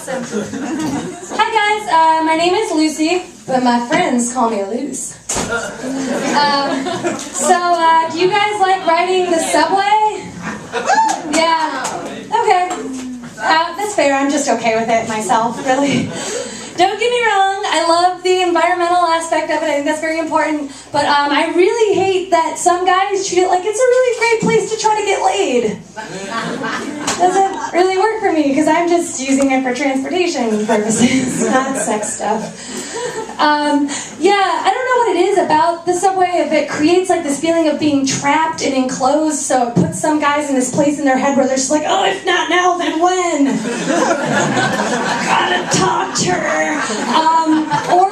Awesome. Hi guys, my name is Lucy, but my friends call me Luce. Do you guys like riding the subway? Yeah. Okay. That's fair. I'm just okay with it myself, really. Don't get me wrong, I love the environmental aspect of it, I think that's very important, but I really hate that some guys treat it like it's a really great place to try to get laid. Doesn't really work for me, because I'm just using it for transportation purposes, not sex stuff. Yeah, I don't know what it is about the subway, if it creates like this feeling of being trapped and enclosed, so it puts some guys in this place in their head where they're just like, oh, if not now, then when? Gotta talk to her. Or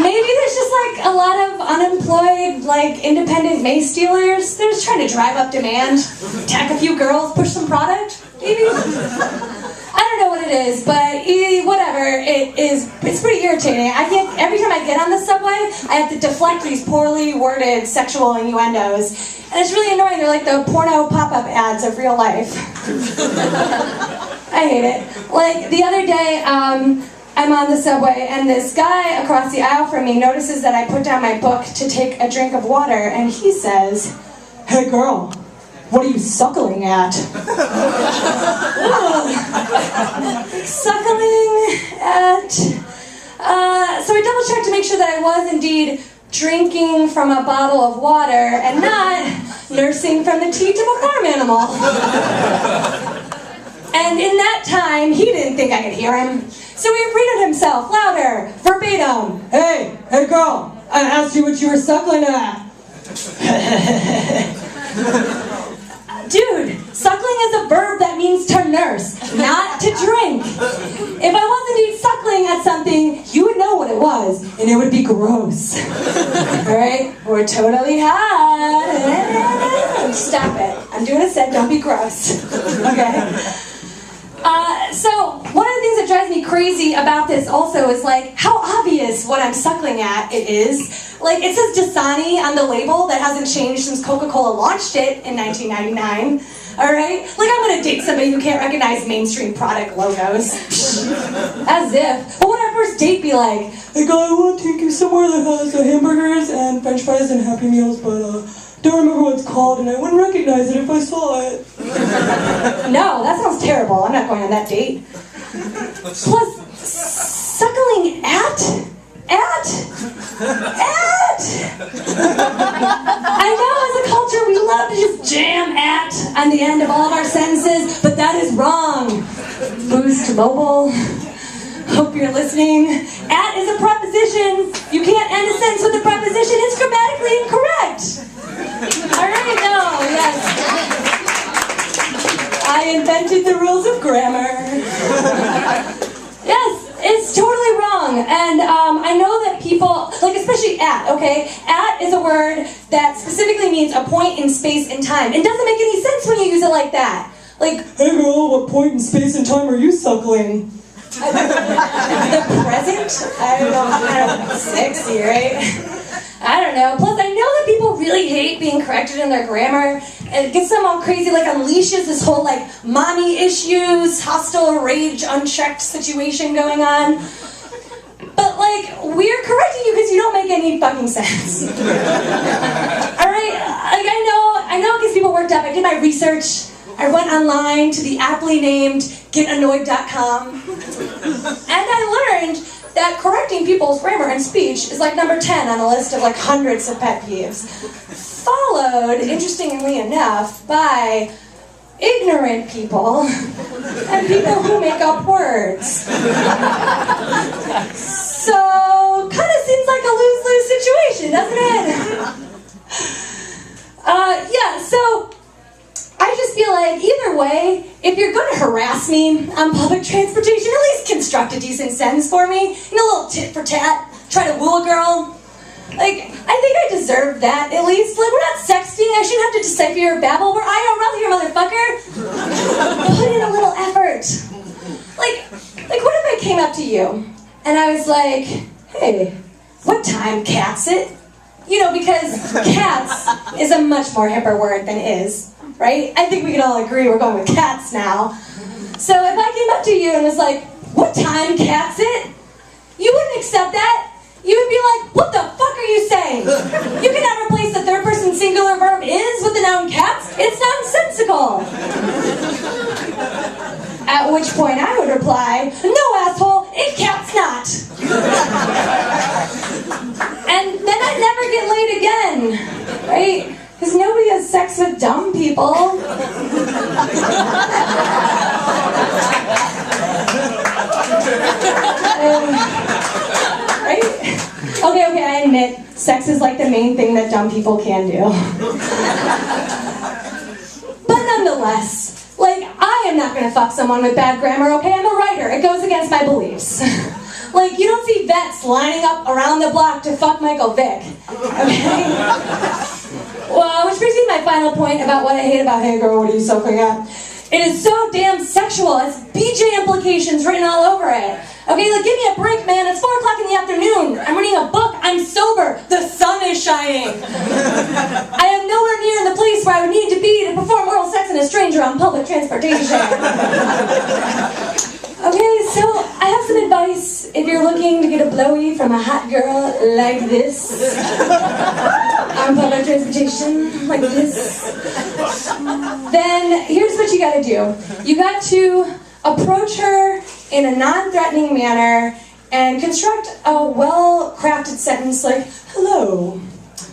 maybe there's just like a lot of unemployed, like independent mace dealers. They're just trying to drive up demand, attack a few girls, push some product, maybe? I don't know what it is, but whatever, it's pretty irritating. Every time I get on the subway, I have to deflect these poorly worded sexual innuendos. And it's really annoying, they're like the porno pop-up ads of real life. I hate it. Like, the other day, I'm on the subway, and this guy across the aisle from me notices that I put down my book to take a drink of water, and he says, "Hey girl, what are you suckling at?" Suckling at... So I double-checked to make sure that I was indeed drinking from a bottle of water and not nursing from the teat of a farm animal. And in that time, he didn't think I could hear him. So he repeated himself, louder, verbatim. Hey girl, I asked you what you were suckling at." Dude, suckling is a verb that means to nurse, not to drink. If I was indeed suckling at something, you would know what it was, and it would be gross. Alright? Or totally hot. Stop it. I'm doing a set, don't be gross. Okay? So, one of the things that drives me crazy about this also is like how obvious what I'm suckling at it is. Like, it says Dasani on the label that hasn't changed since Coca-Cola launched it in 1999. Alright? Like, I'm gonna date somebody who can't recognize mainstream product logos. As if. What would our first date be like? "Hey guy, I want to take you somewhere that has hamburgers and french fries and Happy Meals, but don't remember what it's called, and I wouldn't recognize it if I saw it." No, that sounds terrible. I'm not going on that date. Plus, suckling at? I know as a culture we love to just jam "at" on the end of all of our sentences, but that is wrong. Boost Mobile. Hope you're listening. At is a preposition. You can't end a sentence with a preposition. It's grammatically incorrect. Alright, no, yes. I invented the rules of grammar. Yes, it's totally wrong. And I know that people, like especially at, okay? At is a word that specifically means a point in space and time. It doesn't make any sense when you use it like that. Like, "Hey girl, what point in space and time are you suckling?" The present? I don't know, sexy, right? I don't know. Plus, I know that people really hate being corrected in their grammar. And it gets them all crazy, like unleashes this whole like mommy issues, hostile rage, unchecked situation going on. But like, we're correcting you because you don't make any fucking sense. Alright? Like, I know it gets people worked up. I did my research. I went online to the aptly named getannoyed.com. And I learned that correcting people's grammar and speech is like number 10 on a list of like hundreds of pet peeves. Followed, interestingly enough, by ignorant people and people who make up words. So, kind of seems like a lose-lose situation, doesn't it? Yeah, so I just feel like either way, if you're going to harass me on public transportation, at least construct a decent sentence for me. You know, a little tit for tat, try to woo a girl. Like, I think I deserve that, at least. Like, we're not sexting, I shouldn't have to decipher your babble. We're IRL here, motherfucker. Put in a little effort. Like, what if I came up to you, and I was like, "Hey, what time cat's it?" You know, because cats is a much more hipper word than is, right? I think we can all agree we're going with cats now. So if I came up to you and was like, what time cat's it? You wouldn't accept that. You would be like, what the fuck are you saying? You cannot replace the third person singular verb is with the noun cats. It's nonsensical. At which point I would reply, no asshole, it cats not. And then I'd never get laid again, right? Because nobody has sex with dumb people. Right? Okay, I admit, sex is like the main thing that dumb people can do. But nonetheless, like, I am not gonna fuck someone with bad grammar, okay? I'm a writer. It goes against my beliefs. Like, you don't see vets lining up around the block to fuck Michael Vick, okay? Well, which brings me to my final point about what I hate about Hey Girl, What Are You Suckling At? It is so damn sexual. It's BJ implications written all over it. Okay, like, give me a break, man. It's 4 o'clock in the afternoon. I'm reading a book. I'm sober. The sun is shining. I am nowhere near the place where I would need to be to perform oral sex on a stranger on public transportation. Okay, so I have some advice if you're looking to get a blowy from a hot girl like this. On public transportation, like this. Then here's what you gotta do. You got to approach her in a non-threatening manner and construct a well-crafted sentence like, hello,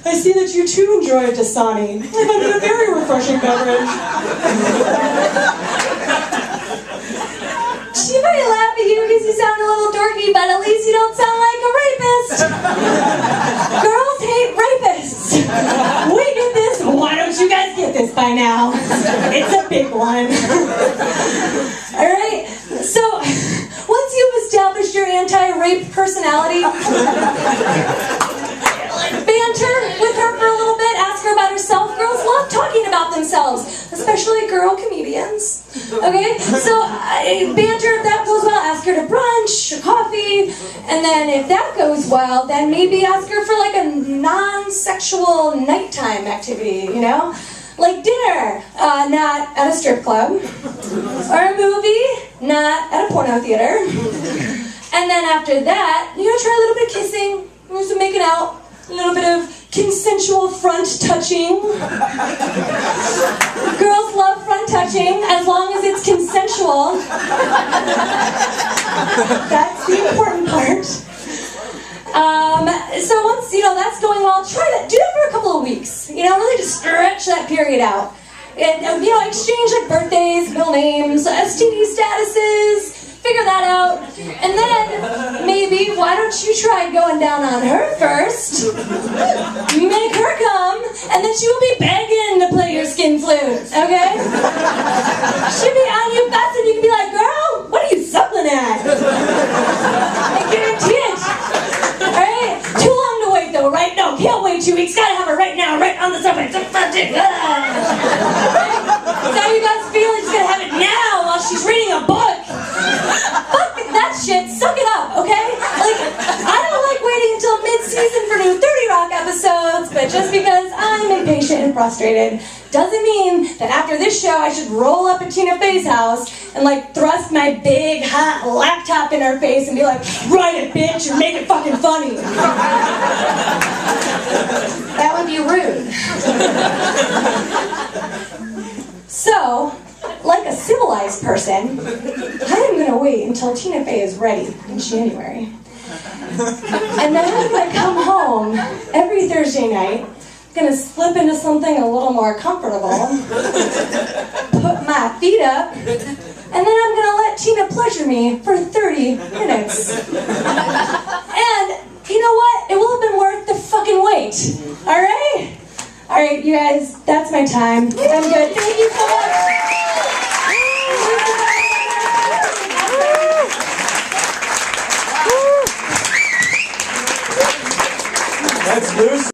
I see that you too enjoy Dasani. I find it a very refreshing beverage. She might laugh at you because you sound a little dorky, but at least you don't sound like a rapist. Girls hate rapists. We get this. Why don't you guys get this by now? It's a big one. Alright, so once you've established your anti-rape personality, banter with her for a little bit, ask her about herself. Girls love talking about themselves, especially girl comedians. Okay, so banter, if that goes well, ask her to brunch or coffee, and then if that goes well, then maybe ask her for like a non-sexual nighttime activity, you know? Like dinner, not at a strip club, or a movie, not at a porno theater. And then after that, you're gonna try a little bit of kissing, some making out, a little bit of consensual front touching. Girls love front touching as long as it's consensual. That's the important part. So once, that's going well, do that for a couple of weeks. Really just stretch that period out. And, exchange like birthdays, middle names, STD statuses, figure that out. And then, maybe, why don't you try going down on her first? Make her come, and then she will be begging to play your skin flute, okay? She'll be on you fast, and you can be like, girl, what are you suckling at? I guarantee it. Alright? Too long to wait, though, right? No, can't wait 2 weeks. Gotta have her right now, right on the subway. So how you guys feel? She's gonna have it now while she's reading a book. Fuck that shit. Suck it up, okay? Like, I don't like waiting until mid-season for new 30 Rock episodes, but just because I'm impatient and frustrated doesn't mean that after this show I should roll up at Tina Fey's house and thrust my big hot laptop in her face and be like, write it, bitch, and make it fucking funny. That would be rude. So, like a civilized person, I'm gonna wait until Tina Fey is ready in January. And then when I come home every Thursday night, I'm gonna slip into something a little more comfortable, put my feet up, and then I'm gonna let Tina pleasure me for 30 minutes. And you know what? It will have been worth the fucking wait. Alright? Alright, you guys, that's my time. I'm good. Thank you so much.